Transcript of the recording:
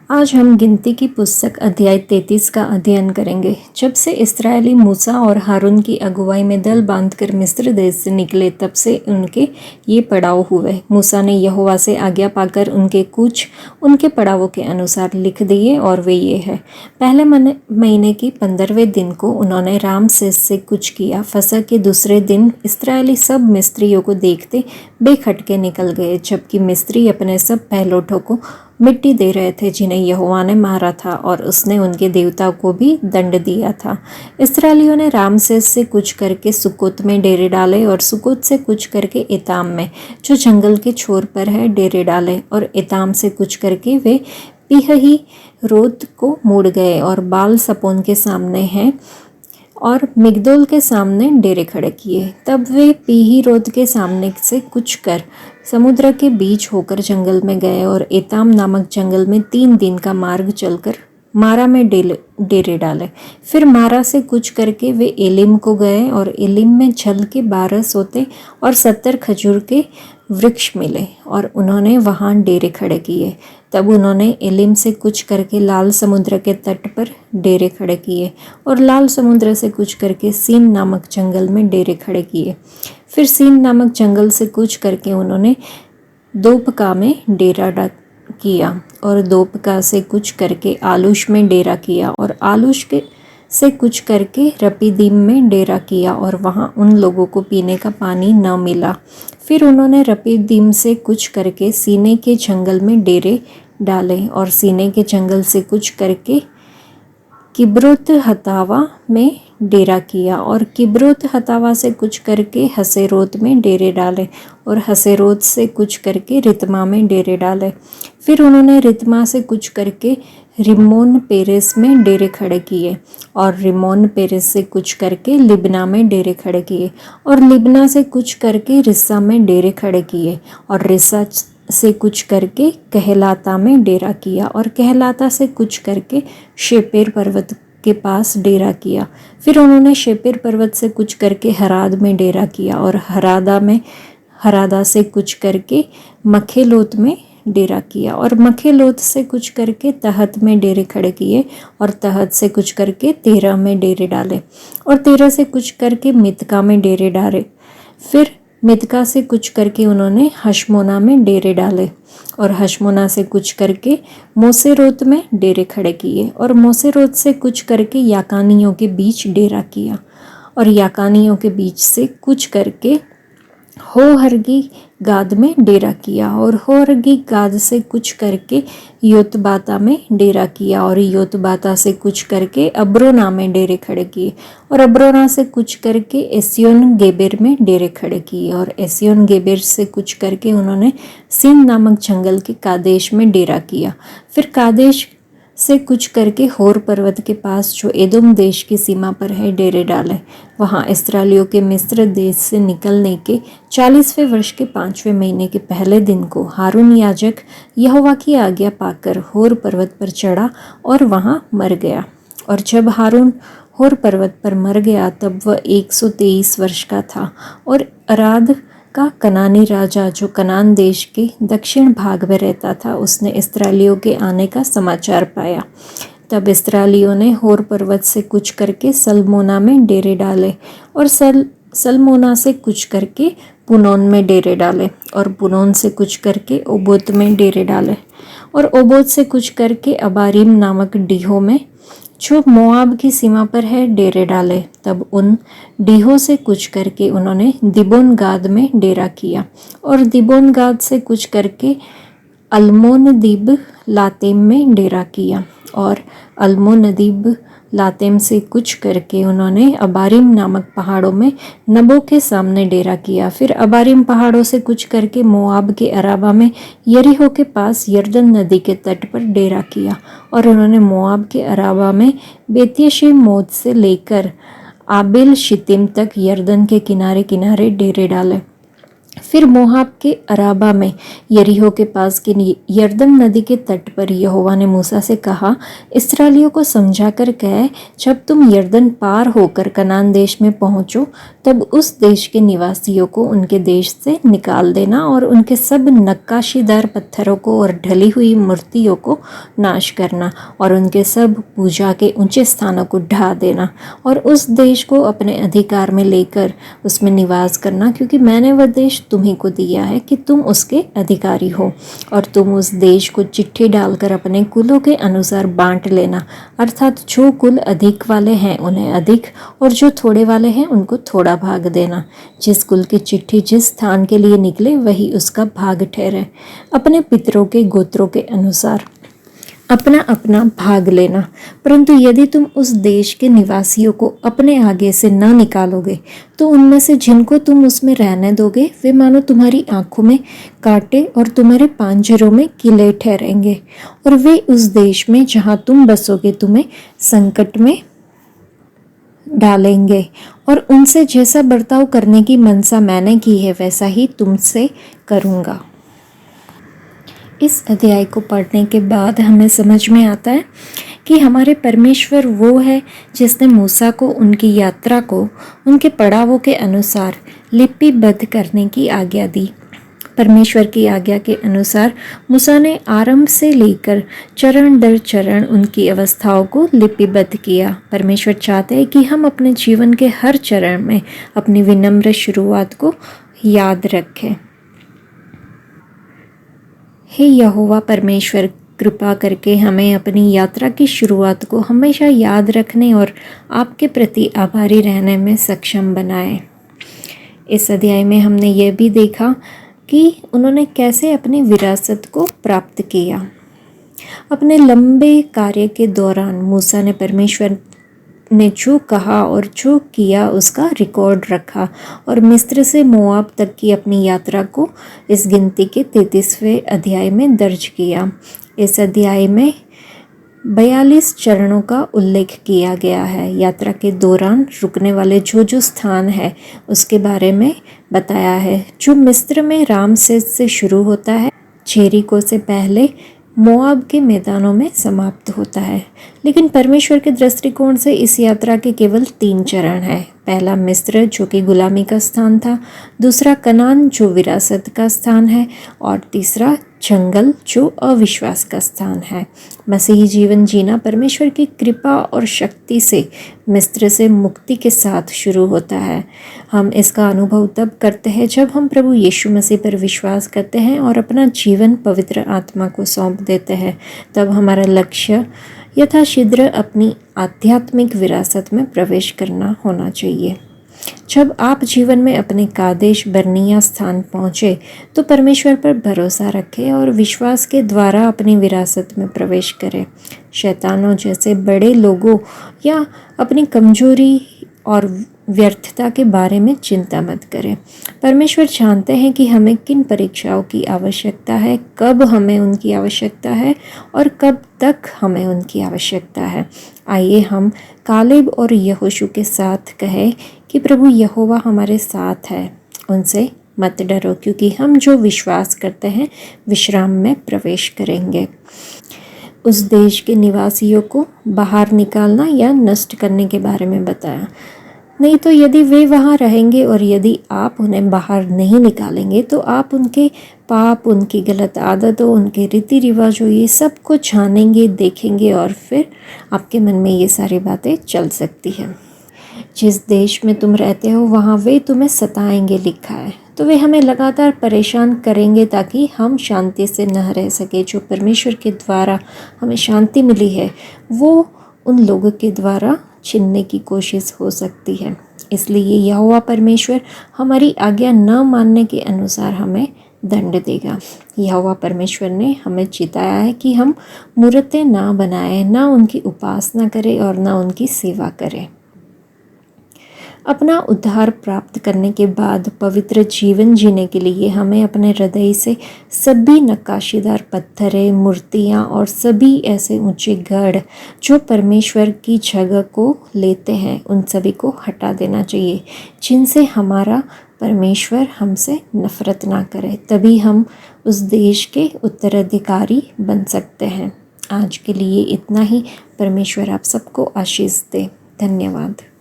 आज हम गिनती की पुस्तक अध्याय 33 का अध्ययन करेंगे। जब से इस्राएली मूसा और हारून की अगुवाई में दल बांधकर मिस्र देश से निकले, तब से उनके ये पड़ाव हुए। मूसा ने यहोवा से आज्ञा पाकर उनके कूच उनके पड़ावों के अनुसार लिख दिए, और वे ये है। पहले महीने की 15वें दिन को उन्होंने रामसेस से कूच किया। फसह के दूसरे दिन इस्राएली सब मिस्रियों को देखते बेखटके निकल गए, जबकि मिस्री अपने सब पहलौठों को मिट्टी दे रहे थे जिन्हें यहोवा ने मारा था, और उसने उनके देवताओं को भी दंड दिया था। इस्राएलियों ने रामसेस से कूच करके सुकोत में डेरे डाले, और सुकोत से कूच करके एताम में, जो जंगल के छोर पर है, डेरे डाले, और एताम से कूच करके वे पीहही रोत को मुड़ गए, और बाल सपोन के सामने हैं और मिगदोल के सामने डेरे खड़े किए। तब वे पीही रोद के सामने से कूच कर समुद्र के बीच होकर जंगल में गए, और एताम नामक जंगल में 3 दिन का मार्ग चलकर मारा में डेरे डाले। फिर मारा से कूच करके वे एलिम को गए, और एलिम में छल के 12 सोते और 70 खजूर के वृक्ष मिले, और उन्होंने वहाँ डेरे खड़े किए। तब उन्होंने एलिम से कूच करके लाल समुद्र के तट पर डेरे खड़े किए, और लाल समुद्र से कूच करके सीन नामक जंगल में डेरे खड़े किए। फिर सीन नामक जंगल से कूच करके उन्होंने दोपका में डेरा किया, और दोपका से कूच करके आलूश में डेरा किया, और आलूश से कूच करके रपीदीम में डेरा किया, और वहाँ उन लोगों को पीने का पानी न मिला। फिर उन्होंने रपीदीम से कूच करके सीने के जंगल में डेरे डाले, और सीने के जंगल से कूच करके किब्रोत हतावा में डेरा किया, और किब्रोत हतावा से कूच करके हसेरोत में डेरे डाले, और हसेरोत से कूच करके रितमा में डेरे डाले। फिर उन्होंने रितमा से कूच करके रिमोन पेरेस में डेरे खड़े किए, और रिमोन पेरेस से कूच करके लिब्ना में डेरे खड़े किए, और लिब्ना से कूच करके रिस्सा में डेरे खड़े किए, और रिस्सा से कूच करके कहलाता में डेरा किया, और कहलाता से कूच करके शेपेर पर्वत के पास डेरा किया। फिर उन्होंने शेपेर पर्वत से कूच करके हराद में डेरा किया, और हरादा से कूच करके मखेलोत में डेरा किया, और मखेलोत से कूच करके तहत में डेरे खड़े किए, और तहत से कूच करके 13 में डेरे डाले, और 13 से कूच करके मितका में डेरे डाले। फिर मितका से कूच करके उन्होंने हशमोना में डेरे डाले, और हशमोना से कूच करके मोसेरोत में डेरे खड़े किए, और मोसेरोत से कूच करके याकानियों के बीच डेरा किया, और याकानियों के बीच से कूच करके होहरगी गाद में डेरा किया, और होहरगी गाद से कूच करके योतबाता में डेरा किया, और योतबाता से कूच करके अब्रोना में डेरे खड़े किए, और अब्रोना से कूच करके एसियोन गेबेर में डेरे खड़े किए, और एसियोन गेबेर से कूच करके उन्होंने सीन नामक जंगल के कादेश में डेरा किया। फिर कादेश से कूच करके होर पर्वत के पास, जो एदोम देश की सीमा पर है, डेरे डाले। वहाँ इस्राएलियों के मिस्र देश से निकलने के 40वें वर्ष के 5वें महीने के पहले दिन को हारून याजक यहोवा की आज्ञा पाकर होर पर्वत पर चढ़ा और वहाँ मर गया। और जब हारून होर पर्वत पर मर गया, तब वह 123 वर्ष का था, और अराद का कनानी राजा, जो कनान देश के दक्षिण भाग में रहता था, उसने इस्राएलियों के आने का समाचार पाया। तब इस्राएलियों ने होर पर्वत से कूच करके सलमोना में डेरे डाले, और सलमोना से कूच करके पुनोन में डेरे डाले, और पुनोन से कूच करके ओबोत में डेरे डाले, और ओबोत से कूच करके अबारीम नामक डीहो में, जो मोआब की सीमा पर है, डेरे डाले। तब उन डीहो से कूच करके उन्होंने दिबोन गाद में डेरा किया, और दिबोन गाद से कूच करके अल्मोनदीब लातेम में डेरा किया, और अल्मोनदीब लातेम से कूच करके उन्होंने अबारिम नामक पहाड़ों में नबो के सामने डेरा किया। फिर अबारिम पहाड़ों से कूच करके मोआब के अराबा में यरीहो के पास यरदन नदी के तट पर डेरा किया, और उन्होंने मोआब के अराबा में बेत्यशेमोत से लेकर आबेल शितिम तक यरदन के किनारे किनारे डेरे डाले। फिर मोआब के अराबा में यरीहो के पास के यरदन नदी के तट पर यहोवा ने मूसा से कहा, इस्राएलियों को समझा कर कह, जब तुम यरदन पार होकर कनान देश में पहुंचो तब उस देश के निवासियों को उनके देश से निकाल देना और उनके सब नक्काशीदार पत्थरों को और ढली हुई मूर्तियों को नाश करना और उनके सब पूजा के ऊंचे स्थानों को ढा देना और उस देश को अपने अधिकार में लेकर उसमें निवास करना, क्योंकि मैंने वह देश तुम्हीं को दिया है कि तुम उसके अधिकारी हो। और तुम उस देश को चिट्ठी डालकर अपने कुलों के अनुसार बांट लेना, अर्थात जो कुल अधिक वाले हैं उन्हें अधिक और जो थोड़े वाले हैं उनको थोड़ा भाग देना। जिस कुल की चिट्ठी जिस स्थान के लिए निकले वही उसका भाग ठहरे। अपने पितरों के गोत्रों के अनुसार अपना अपना भाग लेना। परंतु यदि तुम उस देश के निवासियों को अपने आगे से न निकालोगे तो उनमें से जिनको तुम उसमें रहने दोगे वे मानो तुम्हारी आंखों में कांटे और तुम्हारे पांजरों में किले ठहरेंगे, और वे उस देश में जहाँ तुम बसोगे तुम्हें संकट में डालेंगे। और उनसे जैसा बर्ताव करने की मनसा मैंने की है वैसा ही तुमसे करूँगा। इस अध्याय को पढ़ने के बाद हमें समझ में आता है कि हमारे परमेश्वर वो है जिसने मूसा को उनकी यात्रा को उनके पड़ावों के अनुसार लिपिबद्ध करने की आज्ञा दी। परमेश्वर की आज्ञा के अनुसार मूसा ने आरंभ से लेकर चरण दर चरण उनकी अवस्थाओं को लिपिबद्ध किया। परमेश्वर चाहते हैं कि हम अपने जीवन के हर चरण में अपनी विनम्र शुरुआत को याद रखें। हे यहोवा परमेश्वर, कृपा करके हमें अपनी यात्रा की शुरुआत को हमेशा याद रखने और आपके प्रति आभारी रहने में सक्षम बनाए। इस अध्याय में हमने यह भी देखा कि उन्होंने कैसे अपनी विरासत को प्राप्त किया। अपने लंबे कार्य के दौरान मूसा ने परमेश्वर ने जो कहा और जो किया उसका रिकॉर्ड रखा और मिस्र से मोआब तक की अपनी यात्रा को इस गिनती के 33वें अध्याय में दर्ज किया। इस अध्याय में 42 चरणों का उल्लेख किया गया है। यात्रा के दौरान रुकने वाले जो स्थान है उसके बारे में बताया है, जो मिस्र में रामसेस से शुरू होता है, जेरिको से पहले मोआब के मैदानों में समाप्त होता है। लेकिन परमेश्वर के दृष्टिकोण से इस यात्रा के केवल 3 चरण हैं। पहला मिस्र जो कि गुलामी का स्थान था, दूसरा कनान जो विरासत का स्थान है, और तीसरा जंगल जो अविश्वास का स्थान है। मसीही जीवन जीना परमेश्वर की कृपा और शक्ति से मिस्र से मुक्ति के साथ शुरू होता है। हम इसका अनुभव तब करते हैं जब हम प्रभु यीशु मसीह पर विश्वास करते हैं और अपना जीवन पवित्र आत्मा को सौंप देते हैं। तब हमारा लक्ष्य यथाशीघ्र अपनी आध्यात्मिक विरासत में प्रवेश करना होना चाहिए। जब आप जीवन में अपने कादेश बर्निया स्थान पहुँचे तो परमेश्वर पर भरोसा रखें और विश्वास के द्वारा अपनी विरासत में प्रवेश करें। शैतानों जैसे बड़े लोगों या अपनी कमजोरी और व्यर्थता के बारे में चिंता मत करें। परमेश्वर जानते हैं कि हमें किन परीक्षाओं की आवश्यकता है, कब हमें उनकी आवश्यकता है और कब तक हमें उनकी आवश्यकता है। आइए हम कालेब और यहोशू के साथ कहें कि प्रभु यहोवा हमारे साथ है, उनसे मत डरो, क्योंकि हम जो विश्वास करते हैं विश्राम में प्रवेश करेंगे। उस देश के निवासियों को बाहर निकालना या नष्ट करने के बारे में बताया। नहीं तो यदि वे वहाँ रहेंगे और यदि आप उन्हें बाहर नहीं निकालेंगे तो आप उनके पाप, उनकी गलत आदतों, उनके रीति रिवाजों, ये सब कुछ जानेंगे, देखेंगे और फिर आपके मन में ये सारी बातें चल सकती हैं। जिस देश में तुम रहते हो वहाँ वे तुम्हें सताएंगे लिखा है, तो वे हमें लगातार परेशान करेंगे ताकि हम शांति से न रह सके। जो परमेश्वर के द्वारा हमें शांति मिली है वो उन लोगों के द्वारा छीनने की कोशिश हो सकती है। इसलिए यहोवा परमेश्वर हमारी आज्ञा न मानने के अनुसार हमें दंड देगा। यहोवा परमेश्वर ने हमें चिताया है कि हम मूर्तें ना बनाएं, ना उनकी उपासना करें और ना उनकी सेवा करें। अपना उद्धार प्राप्त करने के बाद पवित्र जीवन जीने के लिए हमें अपने हृदय से सभी नक्काशीदार पत्थरें, मूर्तियाँ और सभी ऐसे ऊंचे गढ़ जो परमेश्वर की जगह को लेते हैं उन सभी को हटा देना चाहिए, जिनसे हमारा परमेश्वर हमसे नफ़रत ना करे, तभी हम उस देश के उत्तराधिकारी बन सकते हैं। आज के लिए इतना ही। परमेश्वर आप सबको आशीष दे। धन्यवाद।